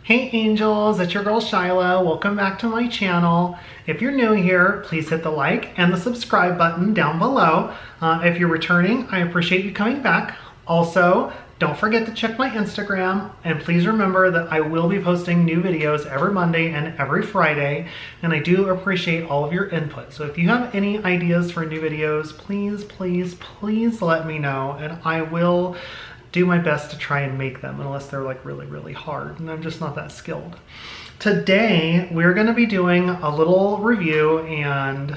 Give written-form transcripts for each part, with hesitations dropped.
Hey angels, it's your girl Shyla. Welcome back to my channel. If you're new here, please hit the like and the subscribe button down below. If you're returning, I appreciate you coming back. Also, don't forget to check my Instagram, and please remember that I will be posting new videos every Monday and every Friday, and I do appreciate all of your input. So if you have any ideas for new videos, please let me know, and I will do my best to try and make them, unless they're like really hard, and I'm just not that skilled. Today, we're gonna be doing a little review and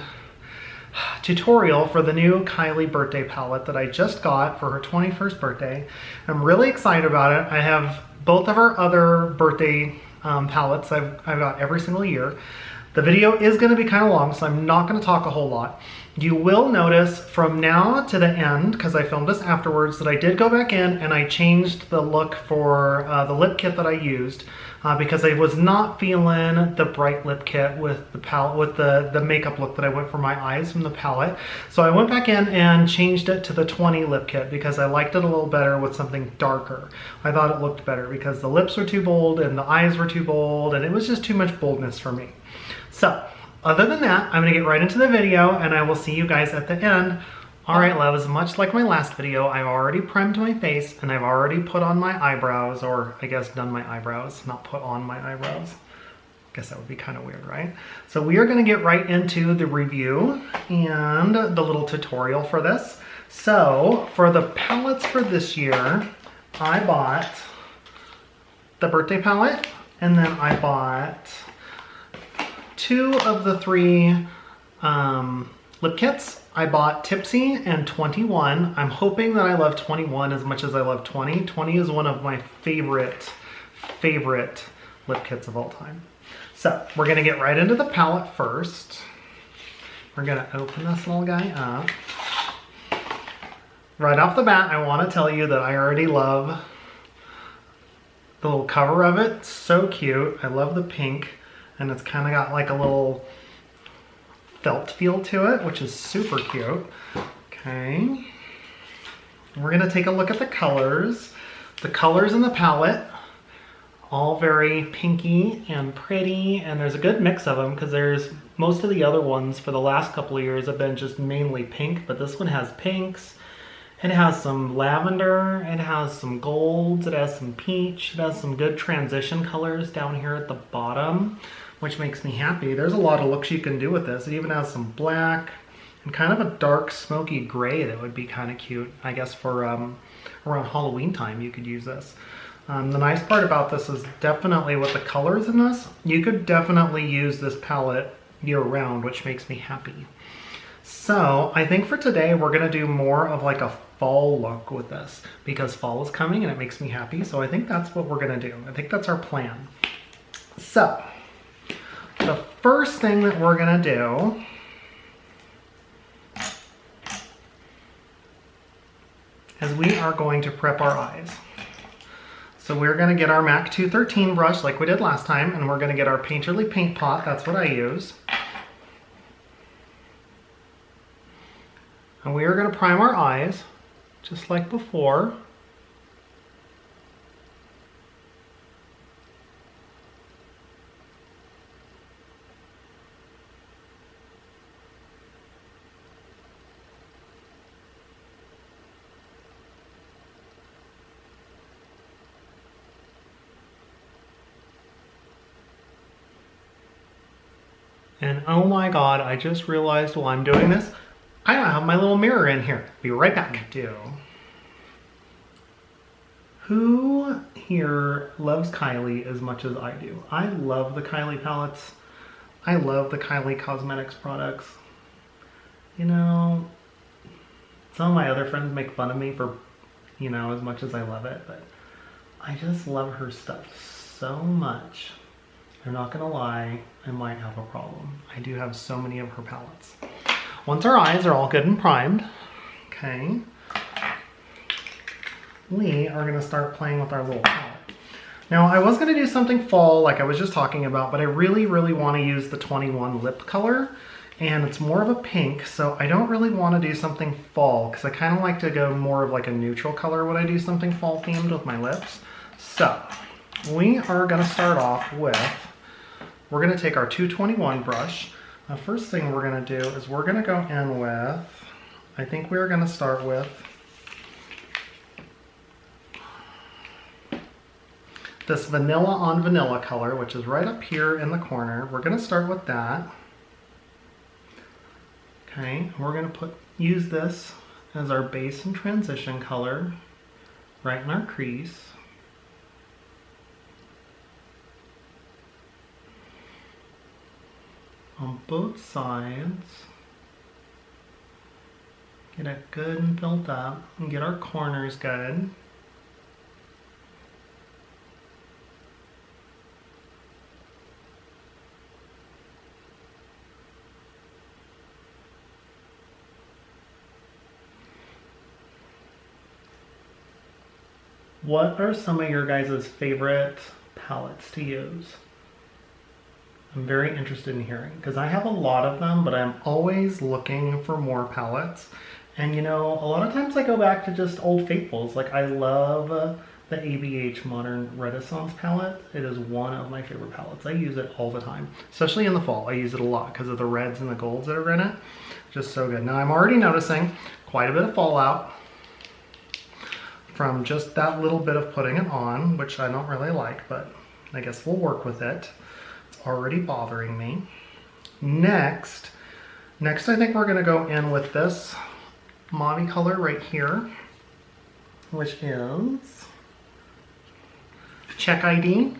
tutorial for the new Kylie birthday palette that I just got for her 21st birthday. I'm really excited about it. I have both of her other birthday palettes I've got every single year. The video is going to be kind of long, so I'm not going to talk a whole lot. You will notice from now to the end, because I filmed this afterwards, that I did go back in and I changed the look for the lip kit that I used because I was not feeling the bright lip kit with the palette, with the makeup look that I went for my eyes from the palette. So I went back in and changed it to the 20 lip kit because I liked it a little better with something darker. I thought it looked better because the lips were too bold and the eyes were too bold, and it was just too much boldness for me. So, other than that, I'm gonna get right into the video and I will see you guys at the end. All right, loves, much like my last video, I've already primed my face and I've already put on my eyebrows, or I guess done my eyebrows, not put on my eyebrows. Guess that would be kind of weird, right? So we are gonna get right into the review and the little tutorial for this. So, for the palettes for this year, I bought the birthday palette, and then I bought 2 of the 3 lip kits. I bought Tipsy and 21. I'm hoping that I love 21 as much as I love 20. 20 is one of my favorite lip kits of all time. So we're gonna get right into the palette first. We're gonna open this little guy up. Right off the bat, I wanna tell you that I already love the little cover of it. It's so cute. I love the pink. And it's kind of got like a little felt feel to it, which is super cute. Okay. We're gonna take a look at the colors. The colors in the palette, all very pinky and pretty, and there's a good mix of them because there's most of the other ones for the last couple of years have been just mainly pink, but this one has pinks. It has some lavender, it has some golds, it has some peach, it has some good transition colors down here at the bottom, which makes me happy. There's a lot of looks you can do with this. It even has some black and kind of a dark smoky gray that would be kind of cute. I guess for around Halloween time you could use this. The nice part about this is definitely with the colors in this, you could definitely use this palette year round, which makes me happy. So I think for today we're gonna do more of like a fall look with this because fall is coming and it makes me happy. So I think that's what we're gonna do. I think that's our plan. So the first thing that we're gonna do is we are going to prep our eyes. So we're gonna get our MAC 213 brush like we did last time, and we're gonna get our Painterly paint pot. That's what I use. And we are going to prime our eyes, just like before. And oh my God, I just realized while I'm doing this, I don't have my little mirror in here. Be right back. Who here loves Kylie as much as I do? I love the Kylie palettes. I love the Kylie Cosmetics products. You know, some of my other friends make fun of me for, you know, as much as I love it, but I just love her stuff so much. I'm not gonna lie, I might have a problem. I do have so many of her palettes. Once our eyes are all good and primed, okay, we are gonna start playing with our little palette. Now, I was gonna do something fall like I was just talking about, but I really wanna use the 21 lip color, and it's more of a pink, so I don't really wanna do something fall, because I kinda like to go more of like a neutral color when I do something fall themed with my lips. So, we are going to start off with, we're going to take our 221 brush. The first thing we're going to do is we're going to go in with, I think we're going to start with this vanilla on vanilla color, which is right up here in the corner. We're going to start with that. Okay, we're going to use this as our base and transition color right in our crease. On both sides. Get it good and built up and get our corners good. What are some of your guys' favorite palettes to use? I'm very interested in hearing, because I have a lot of them, but I'm always looking for more palettes. And you know, a lot of times I go back to just old faithfuls. Like I love the ABH Modern Renaissance palette. It is one of my favorite palettes. I use it all the time, especially in the fall. I use it a lot because of the reds and the golds that are in it. Just so good. Now I'm already noticing quite a bit of fallout from just that little bit of putting it on, which I don't really like, but I guess we'll work with it. It's already bothering me. Next I think we're gonna go in with this mauve color right here, which is Check ID,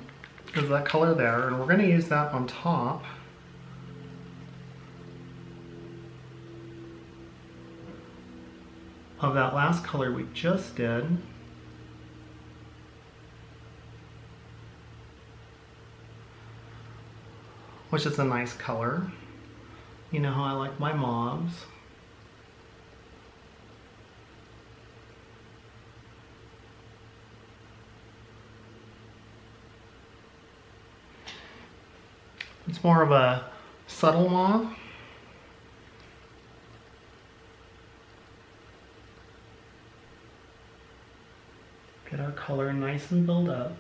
is that color there, and we're gonna use that on top of that last color we just did. Which is a nice color. You know how I like my mauves. It's more of a subtle mauve. Get our color nice and built up.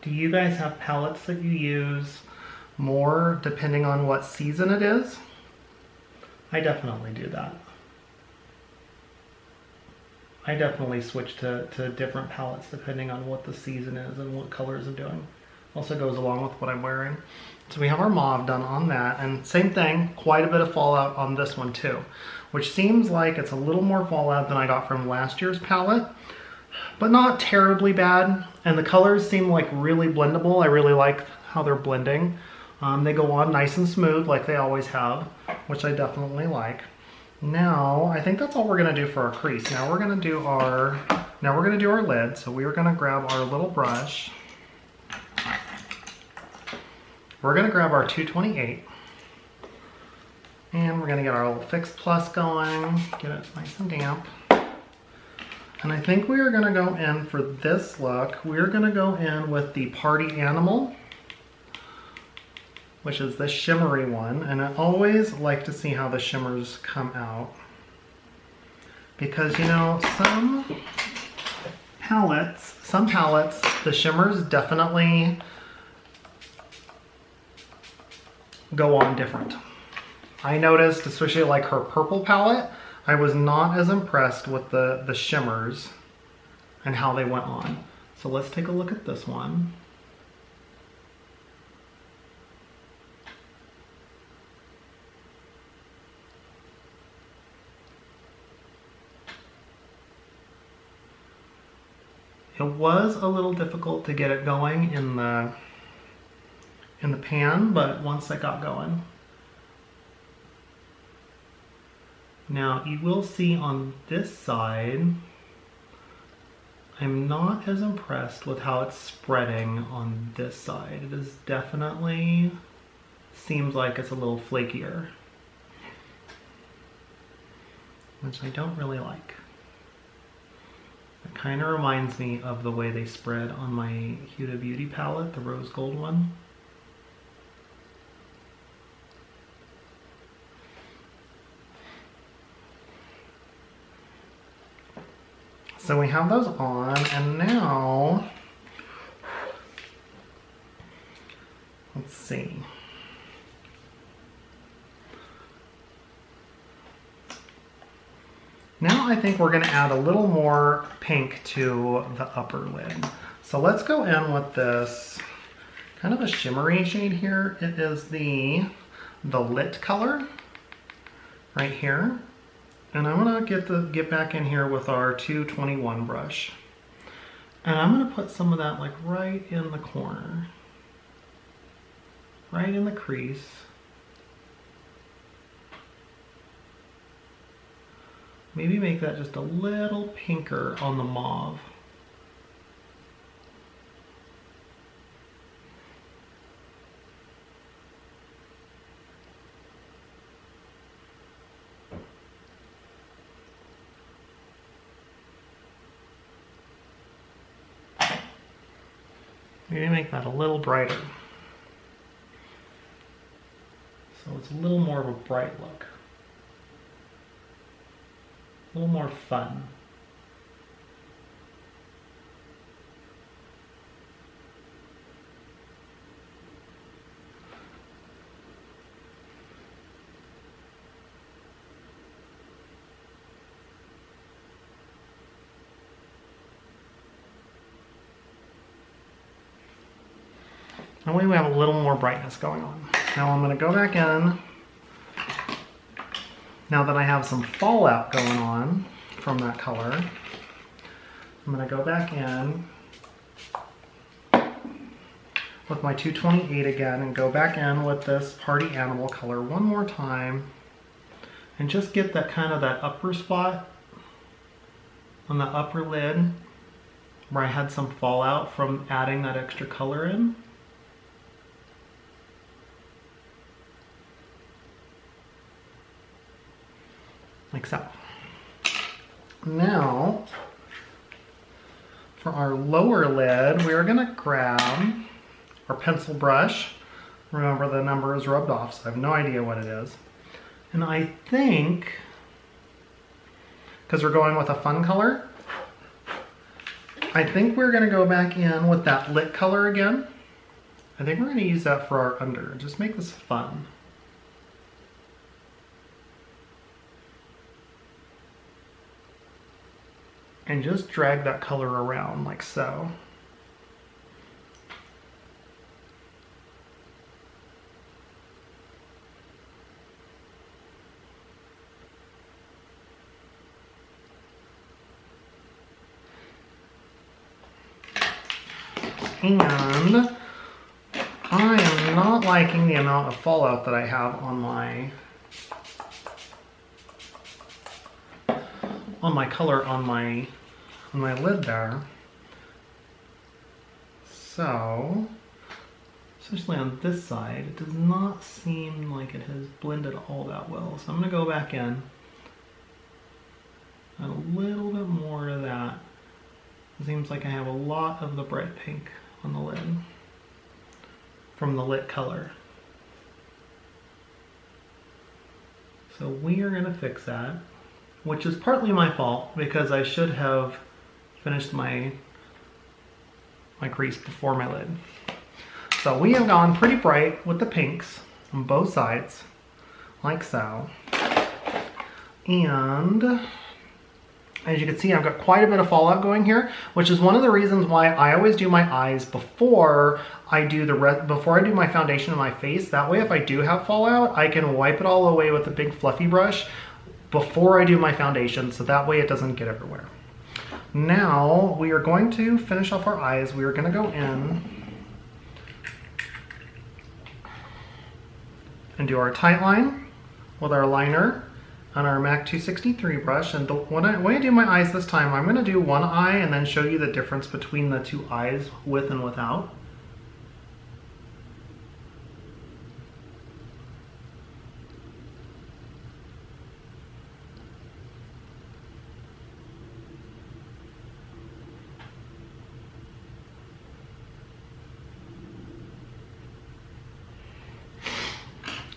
Do you guys have palettes that you use more depending on what season it is? I definitely do that. I definitely switch to different palettes depending on what the season is and what colors I'm doing. Also goes along with what I'm wearing. So we have our mauve done on that, and same thing, quite a bit of fallout on this one too, which seems like it's a little more fallout than I got from last year's palette, but not terribly bad. And the colors seem like really blendable. I really like how they're blending. They go on nice and smooth like they always have, which I definitely like. Now, I think that's all we're gonna do for our crease. Now we're gonna do our lid. So we are gonna grab our little brush. We're gonna grab our 228. And we're gonna get our little Fix Plus going, get it nice and damp. And I think we are gonna go in for this look. We're gonna go in with the Party Animal, which is this shimmery one. And I always like to see how the shimmers come out. Because you know, some palettes, the shimmers definitely go on different. I noticed, especially like her purple palette, I was not as impressed with the shimmers and how they went on. So let's take a look at this one. It was a little difficult to get it going in the pan, but once it got going. Now you will see on this side, I'm not as impressed with how it's spreading on this side. It is definitely seems like it's a little flakier, which I don't really like. It kind of reminds me of the way they spread on my Huda Beauty palette, the rose gold one. So we have those on, and now, let's see. Now I think we're going to add a little more pink to the upper lid. So let's go in with this kind of a shimmery shade here. It is the Lit color right here. And I'm going to get back in here with our 221 brush. And I'm going to put some of that like right in the corner. Right in the crease. Maybe make that just a little pinker on the mauve. Maybe make that a little brighter. So it's a little more of a bright look. A little more fun. That way we have a little more brightness going on. Now I'm going to go back in. Now that I have some fallout going on from that color, I'm going to go back in with my 228 again and go back in with this Party Animal color one more time and just get that kind of that upper spot on the upper lid where I had some fallout from adding that extra color in. Like so. Now, for our lower lid, we're going to grab our pencil brush. Remember, the number is rubbed off, so I have no idea what it is. And I think, because we're going with a fun color, I think we're going to go back in with that Lit color again. I think we're going to use that for our under. Just make this fun. And just drag that color around like so. And I am not liking the amount of fallout that I have on my color on my lid there. So, especially on this side, it does not seem like it has blended all that well. So I'm going to go back in, add a little bit more of that. It seems like I have a lot of the bright pink on the lid from the Lit color. So we are going to fix that, which is partly my fault because I should have finished my crease before my lid. So we have gone pretty bright with the pinks on both sides, like so. And as you can see, I've got quite a bit of fallout going here, which is one of the reasons why I always do my eyes before I do my foundation in my face. That way, if I do have fallout, I can wipe it all away with a big fluffy brush before I do my foundation, so that way it doesn't get everywhere. Now we are going to finish off our eyes. We are going to go in and do our tight line with our liner on our MAC 263 brush. And when I do my eyes this time, I'm going to do one eye and then show you the difference between the two eyes, with and without.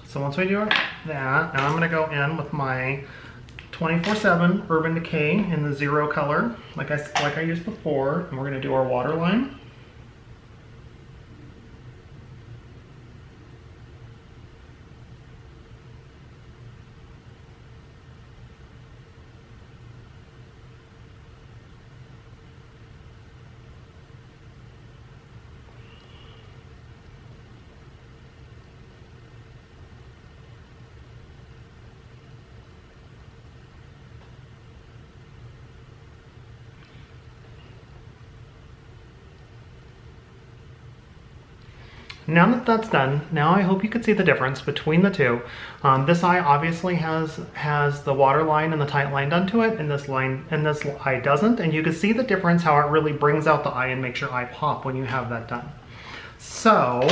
So once we do that, now I'm going to go in with my 24/7 Urban Decay in the 0 color, like I used before, and we're gonna do our waterline. Now that that's done, now I hope you can see the difference between the two. This eye obviously has the water line and the tight line done to it, and this eye doesn't. And you can see the difference, how it really brings out the eye and makes your eye pop when you have that done. So,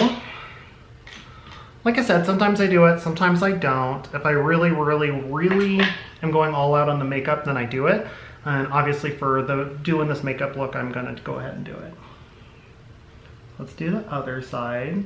like I said, sometimes I do it, sometimes I don't. If I really, really, really am going all out on the makeup, then I do it. And obviously for doing this makeup look, I'm gonna go ahead and do it. Let's do the other side.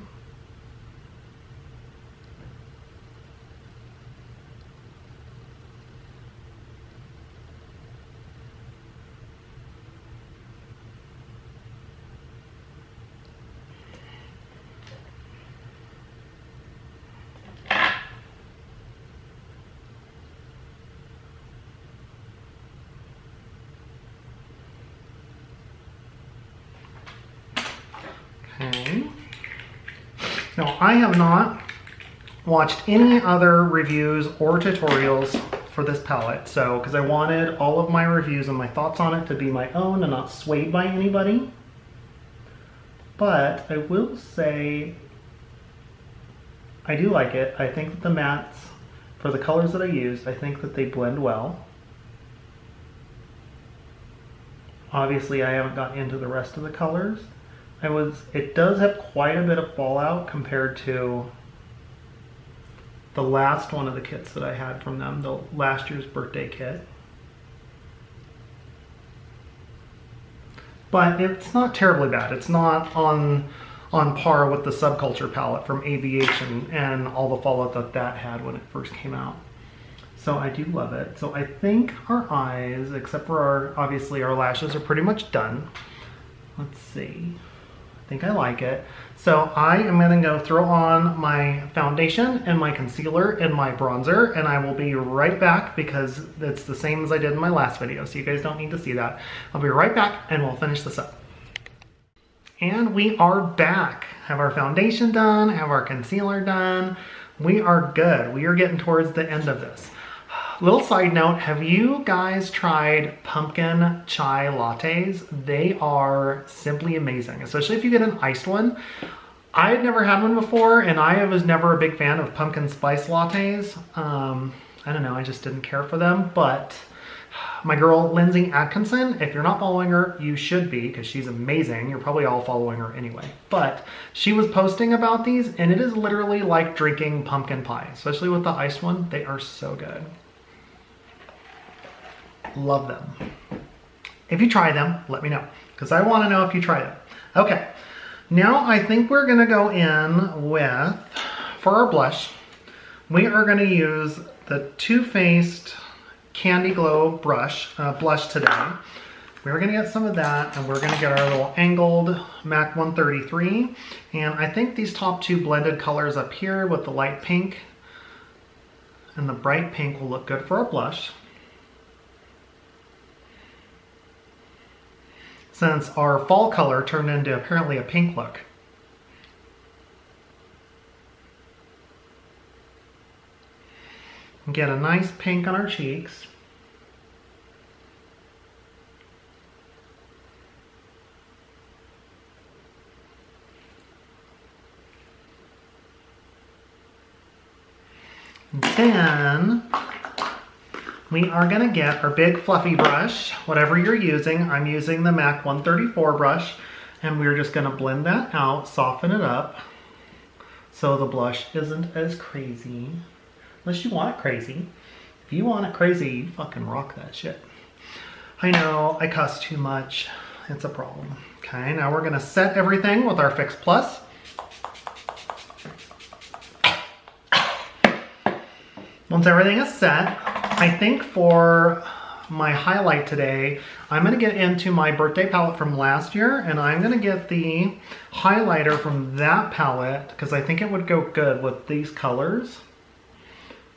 Okay. Now, I have not watched any other reviews or tutorials for this palette, because I wanted all of my reviews and my thoughts on it to be my own and not swayed by anybody. But I will say I do like it. I think that the mattes, for the colors that I used, I think that they blend well. Obviously, I haven't got into the rest of the colors. It does have quite a bit of fallout compared to the last one of the kits that I had from them, the last year's birthday kit. But it's not terribly bad. It's not on par with the Subculture palette from Aviation and all the fallout that had when it first came out. So I do love it. So I think our eyes, except for obviously our lashes, are pretty much done. Let's see. I think I like it. So I am gonna go throw on my foundation and my concealer and my bronzer, and I will be right back because it's the same as I did in my last video, so you guys don't need to see that. I'll be right back and we'll finish this up. And we are back. Have our foundation done, have our concealer done. We are good. We are getting towards the end of this. Little side note, have you guys tried pumpkin chai lattes? They are simply amazing, especially if you get an iced one. I had never had one before, and I was never a big fan of pumpkin spice lattes. I don't know, I just didn't care for them, but my girl, Lindsay Atkinson, if you're not following her, you should be, because she's amazing. You're probably all following her anyway. But she was posting about these, and it is literally like drinking pumpkin pie, especially with the iced one. They are so good. Love them. If you try them, let me know, because I want to know if you try them. Okay, now I think we're going to go in with, for our blush, we are going to use the Too Faced Candy Glow blush today. We're going to get some of that, and we're going to get our little angled MAC 133. And I think these top two blended colors up here with the light pink and the bright pink will look good for our blush. Since our fall color turned into apparently a pink look. Get a nice pink on our cheeks. Then we are going to get our big fluffy brush, whatever you're using. I'm using the MAC 134 brush, and we're just going to blend that out, soften it up, so the blush isn't as crazy. Unless you want it crazy. If you want it crazy, you fucking rock that shit. I know, I cuss too much. It's a problem. Okay, now we're going to set everything with our Fix Plus. Once everything is set, I think for my highlight today, I'm going to get into my birthday palette from last year, and I'm going to get the highlighter from that palette because I think it would go good with these colors.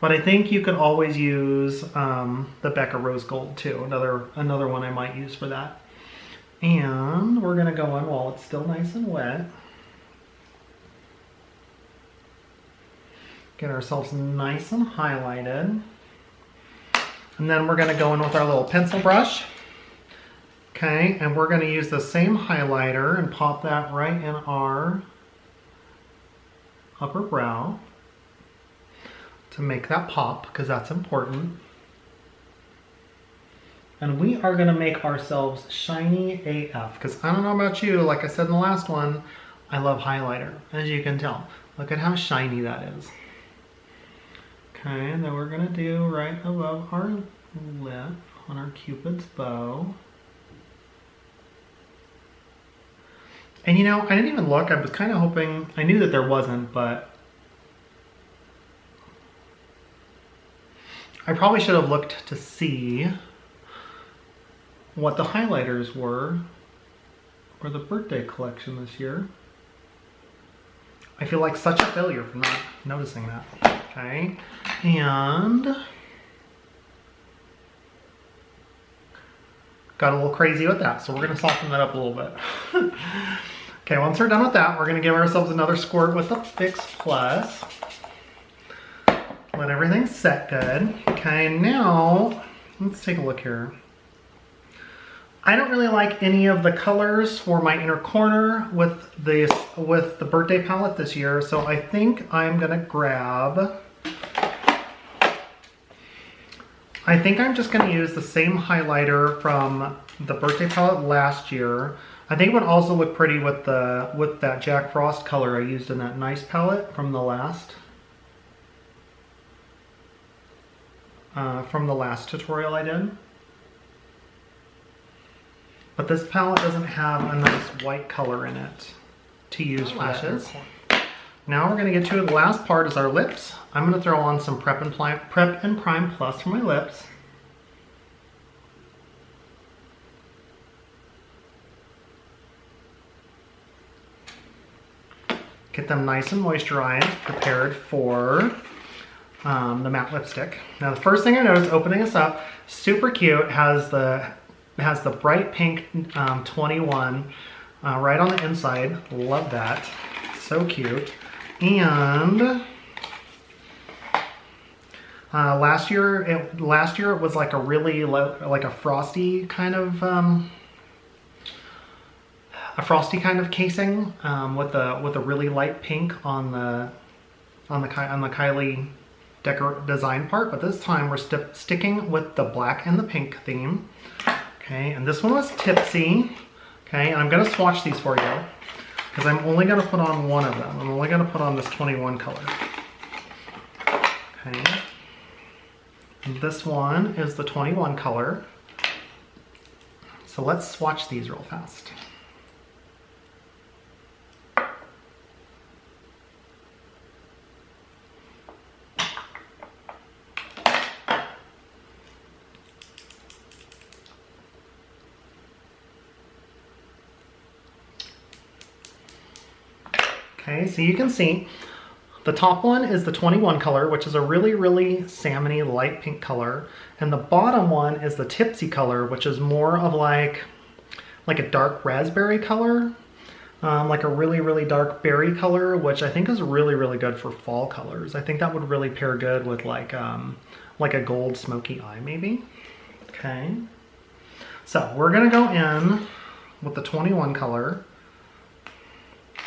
But I think you could always use the Becca Rose Gold too, another one I might use for that. And we're going to go in while it's still nice and wet. Get ourselves nice and highlighted. And then we're going to go in with our little pencil brush. Okay, and we're going to use the same highlighter and pop that right in our upper brow to make that pop, because that's important. And we are going to make ourselves shiny AF, because I don't know about you, like I said in the last one, I love highlighter, as you can tell. Look at how shiny that is. Okay, and then we're going to do right above our lip on our Cupid's bow. And you know, I didn't even look. I was kind of hoping, I knew that there wasn't, but I probably should have looked to see what the highlighters were for the birthday collection this year. I feel like such a failure for not noticing that. Okay, and got a little crazy with that, so we're going to soften that up a little bit. Okay, once we're done with that, we're going to give ourselves another squirt with the Fix Plus. Let everything set good. Okay, now let's take a look here. I don't really like any of the colors for my inner corner with the birthday palette this year, so I think I'm gonna grab, I think I'm just gonna use the same highlighter from the birthday palette last year. I think it would also look pretty with that Jack Frost color I used in that nice palette from the last tutorial I did. But this palette doesn't have a nice white color in it to use for lashes. Now we're going to get to the last part is our lips. I'm going to throw on some Prep and Prime Plus for my lips. Get them nice and moisturized, prepared for the matte lipstick. Now the first thing I noticed opening this up, super cute, has the bright pink 21 right on the inside. Love that. So cute. And last year it was like a really like a frosty kind of casing with a really light pink on the Kylie design part, but this time we're sticking with the black and the pink theme. Okay, and this one was Tipsy. Okay, and I'm going to swatch these for you because I'm only going to put on one of them. I'm only going to put on this 21 color. Okay, and this one is the 21 color. So let's swatch these real fast. Okay, so you can see the top one is the 21 color, which is a really, really salmony light pink color. And the bottom one is the Tipsy color, which is more of like a dark raspberry color. Like a really, really dark berry color, which I think is really, really good for fall colors. I think that would really pair good with like a gold smoky eye maybe. Okay, so we're gonna go in with the 21 color.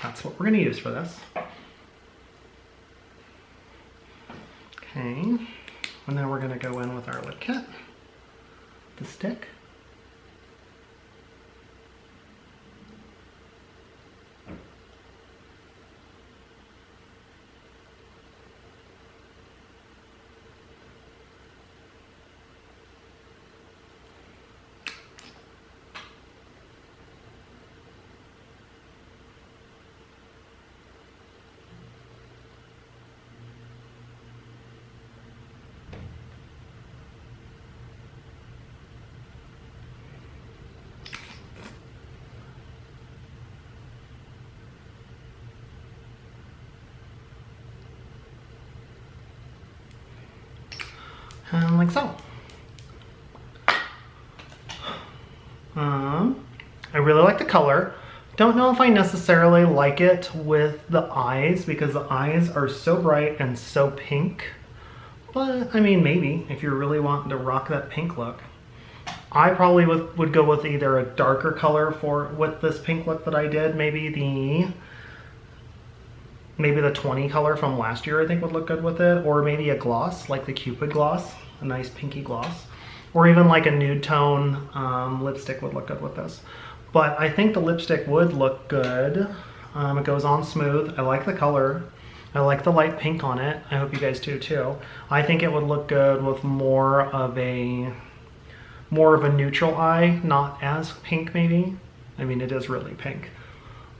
That's what we're going to use for this. Okay, and then we're going to go in with our lip kit, the stick. And like so. I really like the color. Don't know if I necessarily like it with the eyes because the eyes are so bright and so pink. But I mean, maybe if you're really wanting to rock that pink look. I probably would go with either a darker color with this pink look that I did. Maybe the 20 color from last year I think would look good with it. Or maybe a gloss, like the Cupid gloss, a nice pinky gloss. Or even like a nude tone lipstick would look good with this. But I think the lipstick would look good. It goes on smooth. I like the color. I like the light pink on it. I hope you guys do too. I think it would look good with more of a neutral eye, not as pink maybe. I mean, it is really pink.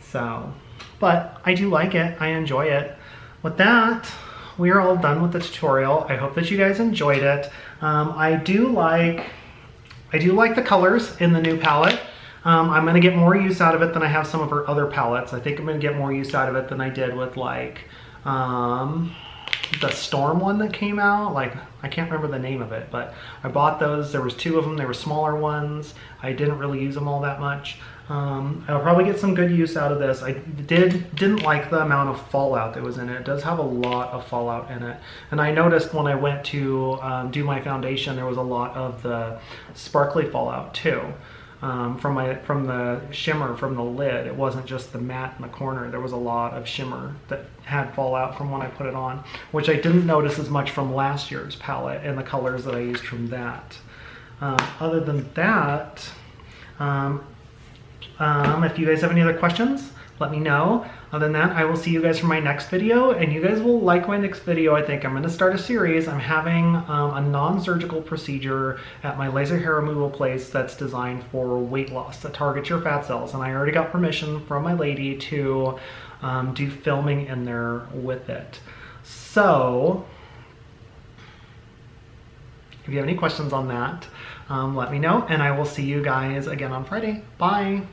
So, but I do like it. I enjoy it. With that, we are all done with the tutorial. I hope that you guys enjoyed it. I do like the colors in the new palette. I'm gonna get more use out of it than I have some of her other palettes. I think I'm gonna get more use out of it than I did with like the Storm one that came out. Like, I can't remember the name of it, but I bought those. There was 2 of them. They were smaller ones. I didn't really use them all that much. I'll probably get some good use out of this. I didn't like the amount of fallout that was in it. It does have a lot of fallout in it. And I noticed when I went to do my foundation, there was a lot of the sparkly fallout too. From the shimmer from the lid. It wasn't just the matte in the corner. There was a lot of shimmer that had fallout from when I put it on, which I didn't notice as much from last year's palette and the colors that I used from that. Other than that, if you guys have any other questions, let me know. Other than that, I will see you guys for my next video, and you guys will like my next video. I think I'm going to start a series. I'm having a non-surgical procedure at my laser hair removal place that's designed for weight loss, that targets your fat cells, and I already got permission from my lady to do filming in there with it. So if you have any questions on that, let me know, and I will see you guys again on Friday. Bye!